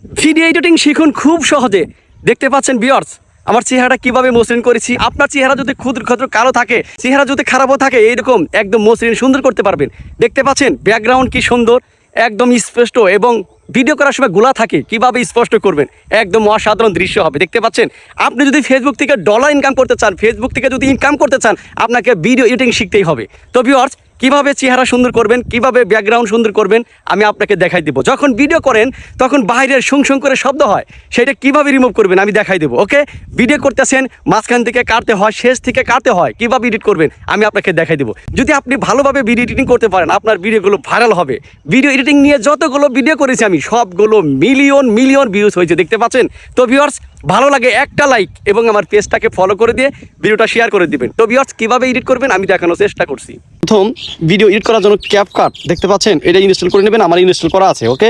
Video editing শিখুন খুব সহজে। দেখতে পাচ্ছেন ভিউয়ার্স, আমার চেহারাটা কিভাবে মসৃণ করেছি। আপনার চেহারা যদি ক্ষুদ্র ক্ষুদ্র কালো থাকে, চেহারা যদি খারাপও থাকে, এইরকম একদম মসৃণ সুন্দর করতে পারবেন। দেখতে পাচ্ছেন ব্যাকগ্রাউন্ড কি সুন্দর, একদম স্পষ্ট, এবং ভিডিও করার সময় গোলা থাকে, কিভাবে স্পষ্ট করবেন, একদম অসাধারণ দৃশ্য হবে। দেখতে পাচ্ছেন, আপনি যদি ফেসবুক থেকে ডলার ইনকাম করতে চান, ফেসবুক থেকে যদি ইনকাম করতে চান, আপনাকে ভিডিও এডিটিং শিখতেই হবে। তো ভিউয়ার্স, কিভাবে চেহারা সুন্দর করবেন, কিভাবে ব্যাকগ্রাউন্ড সুন্দর করবেন, আমি আপনাকে দেখাই দেবো। যখন ভিডিও করেন তখন বাইরের শুং শুং করে শব্দ হয়, সেটা কিভাবে রিমুভ করবেন আমি দেখাই দেবো। ওকে, ভিডিও করতেছেন, মাঝখান থেকে কাটতে হয়, শেষ থেকে কাটতে হয়, কিভাবে এডিট করবেন আমি আপনাকে দেখাই দেবো। যদি আপনি ভালোভাবে ভিডিও এডিটিং করতে পারেন, আপনার ভিডিওগুলো ভাইরাল হবে। ভিডিও এডিটিং নিয়ে যতগুলো ভিডিও করেছি আমি, সবগুলো মিলিয়ন মিলিয়ন ভিউজ হয়েছে। দেখতে পাচ্ছেন। তো ভিউয়ার্স, ভালো লাগে একটা লাইক এবং আমার পেজটাকে ফলো করে দিয়ে ভিডিওটা শেয়ার করে দিবেন। তো ভিউয়ার্স, কিভাবে এডিট করবেন আমি দেখানোর চেষ্টা করছি। প্রথম ভিডিও এডিট করার জন্য ক্যাপকাট দেখতে পাচ্ছেন, এটা ইনস্টল করে নেবেন। আমার ইনস্টল করা আছে। ওকে,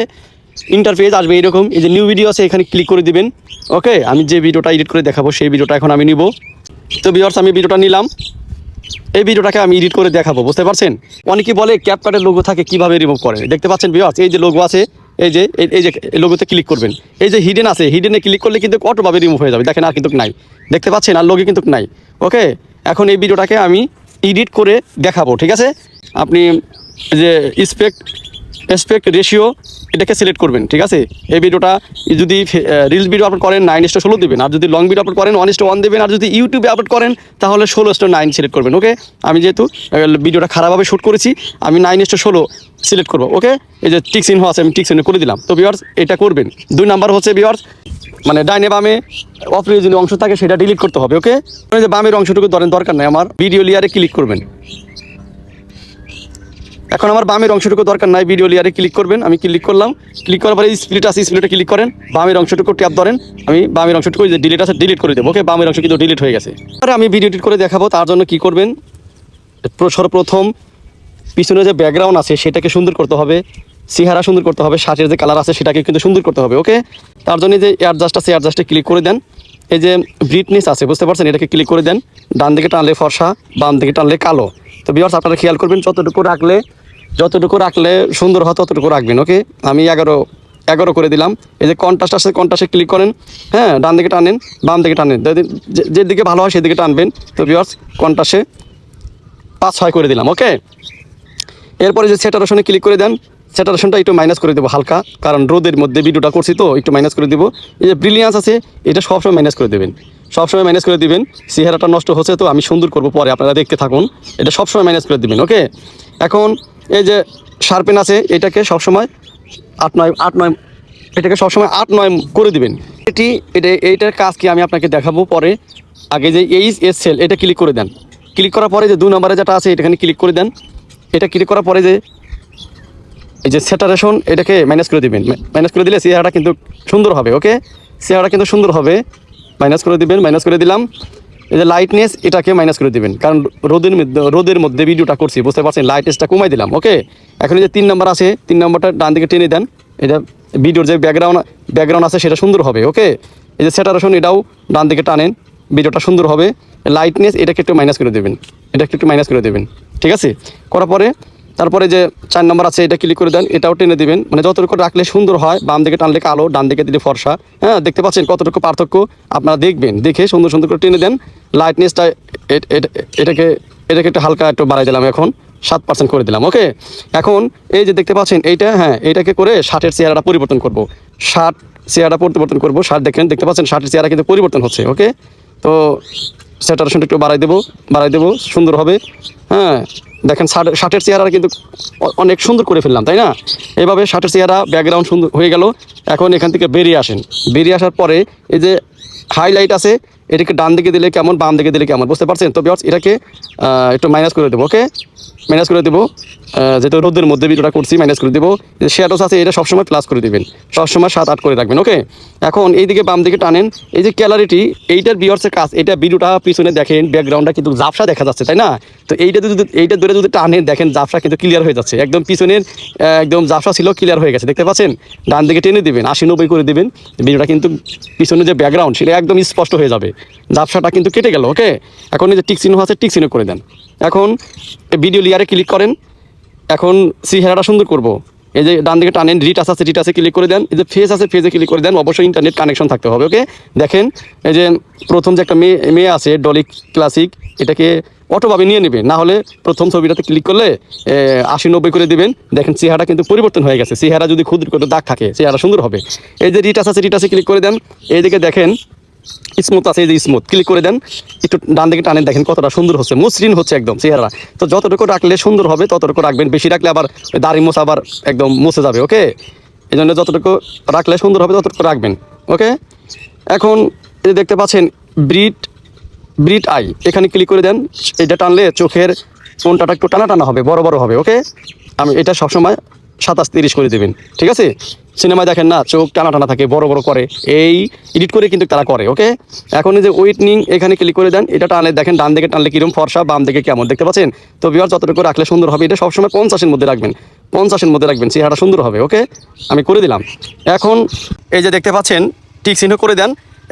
ইন্টারফেস আসবে এরকম, এই যে নিউ ভিডিও আছে, এখানে ক্লিক করে দিবেন। ওকে, আমি যে ভিডিওটা এডিট করে দেখাবো সেই ভিডিওটা এখন আমি নিব। তো ভিউয়ার্স, আমি ভিডিওটা নিলাম, এই ভিডিওটাকে আমি এডিট করে দেখাবো। বুঝতে পারছেন? অনেকে বলে ক্যাপকাটের লোগো থাকে, কিভাবে রিমুভ করে। দেখতে পাচ্ছেন ভিউয়ার্স, এই যে লোগো আছে, এই যে লোগোতে ক্লিক করবেন। এই যে হিডেন আছে, হিডেনে ক্লিক করলে কিন্তু অটোভাবে রিমুভ হয়ে যাবে। দেখেন, আর কিন্তু নাই। দেখতে পাচ্ছেন, আর লোগো কিন্তু নাই। ওকে, এখন এই ভিডিওটাকে আমি এডিট করে দেখাবো। ঠিক আছে, আপনি যে এসপেক্ট রেশিও এটাকে সিলেক্ট করবেন। ঠিক আছে, এই ভিডিওটা যদি রিলস ভিডিও আপলোড করেন 9:16 দেবেন, আর যদি লং ভিডিও আপলোড করেন 1:1 দেবেন, আর যদি ইউটিউবে আপলোড করেন তাহলে 16:9 সিলেক্ট করবেন। ওকে, আমি যেহেতু ভিডিওটা খারাপভাবে শ্যুট করেছি, আমি 9:16 সিলেক্ট করবো। ওকে, এই যে টিক চিহ্ন আছে, আমি টিক চিহ্ন করে দিলাম। তো ভিউয়ার্স, এটা করবেন। 2 নাম্বার হচ্ছে ভিউয়ার্স, মানে ডাইনে বামে অপ্রয়োজনীয় অংশ থাকে, সেটা ডিলিট করতে হবে। ওকে, যে বামের অংশটুকু ধরেন দরকার নাই, আমার ভিডিও লেয়ারে ক্লিক করবেন। এখন আমার বামের অংশটুকু দরকার নাই, ভিডিও লেয়ারে ক্লিক করবেন। আমি ক্লিক করলাম, ক্লিক করার পরে স্প্লিট আছে, স্প্লিটে ক্লিক করেন, বামের অংশটুকু ট্যাপ ধরেন, আমি বামের অংশটুকু যে ডিলিট আছে ডিলিট করে দেবো। ওকে, বামের অংশ কিন্তু ডিলিট হয়ে গেছে। আর আমি ভিডিও এডিট করে দেখাবো, তার জন্য কি করবেন, সর্বপ্রথম পিছনে যে ব্যাকগ্রাউন্ড আছে সেটাকে সুন্দর করতে হবে, চেহারা সুন্দর করতে হবে, শার্টের যে কালার আছে সেটাকে কিন্তু সুন্দর করতে হবে। ওকে, তার জন্য যে অ্যাডজাস্ট আছে, অ্যাডজাস্টে ক্লিক করে দেন। এই যে ব্রিটনেস আছে, বুঝতে পারছেন, এটাকে ক্লিক করে দেন। ডান দিকে টানলে ফর্সা, বাম দিকে টানলে কালো। তো ভিউয়ার্স, আপনারা খেয়াল করবেন, যতটুকু রাখলে সুন্দর হয় ততটুকু রাখবেন। ওকে, আমি 11 করে দিলাম। এই যে কন্ট্রাস্ট আছে, কন্ট্রাস্টে ক্লিক করেন। হ্যাঁ, ডান দিকে টানেন, বাম দিকে টানেন, যেদিকে ভালো হয় সেদিকে টানবেন। তো ভিউয়ার্স, কন্ট্রাস্টে 5-6 করে দিলাম। ওকে, এরপরে যে স্যাচুরেশনে ক্লিক করে দেন, স্যাচুরেশনটা একটু মাইনাস করে দেবো হালকা, কারণ রোদের মধ্যে ভিডিওটা করছি তো একটু মাইনাস করে দেবো। এই যে ব্রিলিয়ান্স আছে, এটা সবসময় মাইনাস করে দেবেন, সবসময় মাইনাস করে দিবেন। চেহারাটা নষ্ট হচ্ছে তো আমি সুন্দর করবো পরে, আপনারা দেখতে থাকুন। এটা সবসময় মাইনাস করে দিবেন। ওকে, এখন এই যে শার্পেন আছে, এটাকে সবসময় 8-9 এটাকে সবসময় 8-9 করে দিবেন। এইটার কাজ কি আমি আপনাকে দেখাবো পরে। আগে যে সেল এটা ক্লিক করে দেন। ক্লিক করার পরে যে 2 নম্বরে যেটা আছে এটাখানে ক্লিক করে দেন। এটা ক্লিক করার পরে যে এই যে স্যাচুরেশন এটাকে মাইনাস করে দিবেন। মাইনাস করে দিলে চেহারাটা কিন্তু সুন্দর হবে। ওকে, চেহারাটা কিন্তু সুন্দর হবে, মাইনাস করে দিবেন। মাইনাস করে দিলাম। এই যে লাইটনেস এটাকে মাইনাস করে দিবেন, কারণ রোদের মধ্যে ভিডিওটা করছি, বুঝতে পারছেন, লাইটনেসটা কমাই দিলাম। ওকে, এখন এই যে 3 নম্বর আছে, 3 নম্বরটা ডান দিকে টেনে দেন। এটা ভিডিওর যে ব্যাকগ্রাউন্ড আছে সেটা সুন্দর হবে। ওকে, এই যে স্যাচুরেশন এটাও ডান দিকে টানেন, ভিডিওটা সুন্দর হবে। লাইটনেস এটাকে একটু মাইনাস করে দেবেন, একটু মাইনাস করে দেবেন। ঠিক আছে, করার পরে তারপরে যে 4 নম্বর আছে এটা ক্লিক করে দেন, এটাও টেনে দিবেন, মানে যতটুকু রাখলে সুন্দর হয়। বাম দিকে টানলে কালো, ডান দিকে দিলে ফর্সা। হ্যাঁ, দেখতে পাচ্ছেন কতটুকু পার্থক্য, আপনারা দেখবেন, দেখে সুন্দর সুন্দর করে টেনে দেন। লাইটনেসটা এটাকে একটু হালকা একটু বাড়াই দিলাম, এখন 7% করে দিলাম। ওকে, এখন এই যে দেখতে পাচ্ছেন এইটা, হ্যাঁ, এইটাকে করে শার্টের চেহারাটা পরিবর্তন করব। শার্ট দেখতে পাচ্ছেন শার্টের চেহারা কিন্তু পরিবর্তন হচ্ছে। ওকে, তো স্যাচুরেশনটা একটু বাড়াই দেবো, সুন্দর হবে। হ্যাঁ, দেখেন শার্টের চেহারা কিন্তু অনেক সুন্দর করে ফেললাম, তাই না? এভাবে শার্টের চেহারা ব্যাকগ্রাউন্ড সুন্দর হয়ে গেল। এখন এখান থেকে বেরিয়ে আসেন। বেরিয়ে আসার পরে এই যে হাইলাইট আছে, এটাকে ডান দিকে দিলে কেমন, বাম দিকে দিলে কেমন, বুঝতে পারছেন? তো ভিউয়ার্স, এটাকে একটু মাইনাস করে দেবো। ওকে, মাইনাস করে দেবো, যেহেতু রোদের মধ্যে ভিডিওটা করছি, মাইনাস করে দেবো। যে শ্যাডোস আছে এটা সবসময় প্লাস করে দেবেন, সবসময় 7-8 করে রাখবেন। ওকে, এখন এইদিকে বাম দিকে টানেন। এই যে ক্যালারিটি, এইটার ভিউয়ার্সের কাজ, এটা ভিডিওটা পিছনে দেখেন ব্যাকগ্রাউন্ডটা কিন্তু ঝাপসা দেখা যাচ্ছে, তাই না? তো এইটা ধরে যদি টানেন, দেখেন ঝাপসা কিন্তু ক্লিয়ার হয়ে যাচ্ছে, একদম পিছনের একদম ঝাপসা ছিল ক্লিয়ার হয়ে গেছে। দেখতে পাচ্ছেন, ডান দিকে টেনে দেবেন, 80-90 করে দেবেন। ভিডিওটা কিন্তু পিছনে যে ব্যাকগ্রাউন্ড সেটা একদম স্পষ্ট হয়ে যাবে, ঝাপসাটা কিন্তু কেটে গেল। ওকে, এখন এই যে টিক চিহ্ন আছে, টিক চিহ্ন করে দেন। এখন ভিডিও লেয়ারে ক্লিক করেন। এখন চেহারাটা সুন্দর করব, এই যে ডান দিকে টানেন, রিটাচ আছে, রিটাচে ক্লিক করে দেন। এই যে ফেস আছে, ফেসে ক্লিক করে দেন। অবশ্যই ইন্টারনেট কানেকশন থাকতে হবে। ওকে, দেখেন এই যে প্রথম যে একটা মেয়ে আছে ডলি ক্লাসিক, এটাকে অটোভাবে নিয়ে নেবে, না হলে প্রথম ছবিটাতে ক্লিক করলে 80-90 করে দিবেন। দেখেন চেহারা কিন্তু পরিবর্তন হয়ে গেছে। চেহারা যদি ক্ষুদ্র করে দাগ থাকে চেহারা সুন্দর হবে। এই যে রিটাচ আছে, রিটাচে ক্লিক করে দেন। এইদিকে দেখেন স্মুথ আছে, এই যে স্মুথ ক্লিক করে দেন। একটু ডান দিকে টানেন, দেখেন কতটা সুন্দর হচ্ছে, মসৃণ হচ্ছে একদম চেহারা। তো যতটুকু রাখলে সুন্দর হবে ততটুকু রাখবেন, বেশি রাখলে আবার দাড়ি মোছা আবার একদম মুছে যাবে। ওকে, এই জন্য যতটুকু রাখলে সুন্দর হবে ততটুকু রাখবেন। ওকে, এখন এই যে দেখতে পাচ্ছেন ব্রিট আই, এখানে ক্লিক করে দেন। এটা টানলে চোখের কোনটা একটু টানা টানা হবে, বড় বড় হবে। ওকে, আমি এটা সবসময় 27-30 করে দেবেন। ঠিক আছে, সিনেমায় দেখেন না চোখ টানা টানা থাকে, বড় বড় করে, এই এডিট করে কিন্তু তারা করে। ওকে, এখন এই যে ওয়েটনিং এখানে ক্লিক করে দেন। এটা টানলে দেখেন ডান দিকে টানলে কিরকম ফর্সা, বাম দিকে কেমন, দেখতে পাচ্ছেন? তো ভিউয়ার যতটুকু রাখলে সুন্দর হবে। এটা সবসময় 50-এর মধ্যে রাখবেন, 50-এর মধ্যে রাখবেন, চেহারা সুন্দর হবে। ওকে, আমি করে দিলাম। এখন এই যে দেখতে পাচ্ছেন টিক চিহ্ন করে দেন।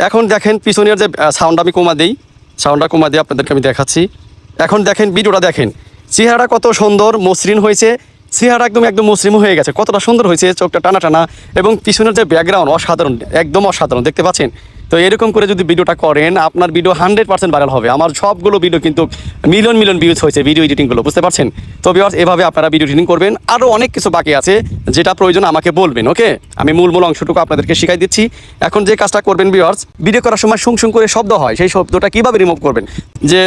এখন দেখেন পিছনের যে সাউন্ড আমি কমা দিই, সাউন্ডটা কমা দিয়ে আপনাদেরকে আমি দেখাচ্ছি। এখন দেখেন ভিডিওটা দেখেন, চেহারা কত সুন্দর মসৃণ হয়েছে, চেহারা একদম মসৃণ হয়ে গেছে, কতটা সুন্দর হয়েছে, চোখটা টানা টানা, এবং পিছনের যে ব্যাকগ্রাউন্ড অসাধারণ, একদম অসাধারণ, দেখতে পাচ্ছেন? তো এরকম করে যদি ভিডিওটা করেন আপনার ভিডিও 100% ভাইরাল হবে। আমার সবগুলো ভিডিও কিন্তু মিলিয়ন ভিউজ হয়েছে ভিডিও এডিটিংগুলো, বুঝতে পারছেন? তো ভিউয়ার্স, এভাবে আপনারা ভিডিও এডিটিং করবেন। আরও অনেক কিছু বাকি আছে, যেটা প্রয়োজন আমাকে বলবেন। ওকে, আমি মূল অংশটুকু আপনাদেরকে শিখাই দিচ্ছি। এখন যে কাজটা করবেন ভিউয়ার্স, ভিডিও করার সময় শুং করে শব্দ হয়, সেই শব্দটা কীভাবে রিমুভ করবেন, যে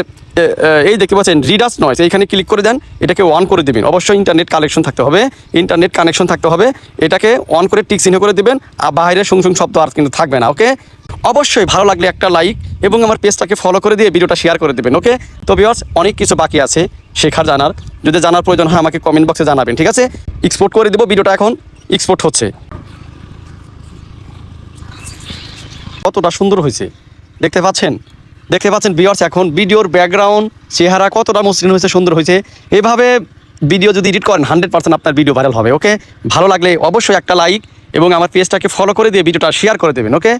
এই দেখতে পাচ্ছেন রিডাস নয়েজ, এইখানে ক্লিক করে দেন, এটাকে অন করে দেবেন। অবশ্যই ইন্টারনেট কানেকশন থাকতে হবে, ইন্টারনেট কানেকশন থাকতে হবে। এটাকে অন করে টিক চিহ্ন করে দেবেন, আর বাইরে শুং শব্দ আর কিন্তু থাকবে না। ওকে, অবশ্যই ভালো লাগলে একটা লাইক এবং আমার পেজটাকে ফলো করে দিয়ে ভিডিওটা শেয়ার করে দেবেন। ওকে, তো ভিউয়ার্স, অনেক কিছু বাকি আছে শেখার, জানার। যদি জানার প্রয়োজন হয় আমাকে কমেন্ট বক্সে জানাবেন। ঠিক আছে, এক্সপোর্ট করে দেবো, ভিডিওটা এখন এক্সপোর্ট হচ্ছে। কতটা সুন্দর হয়েছে দেখতে পাচ্ছেন, দেখতে পাচ্ছেন ভিউয়ার্স? এখন ভিডিওর ব্যাকগ্রাউন্ড চেহারা কতটা মসৃণ হয়েছে, সুন্দর হয়েছে। এভাবে ভিডিও যদি এডিট করেন 100% আপনার ভিডিও ভাইরাল হবে। ওকে, ভালো লাগলে অবশ্যই একটা লাইক এবং আমার পেজটাকে ফলো করে দিয়ে ভিডিওটা শেয়ার করে দেবেন। ওকে।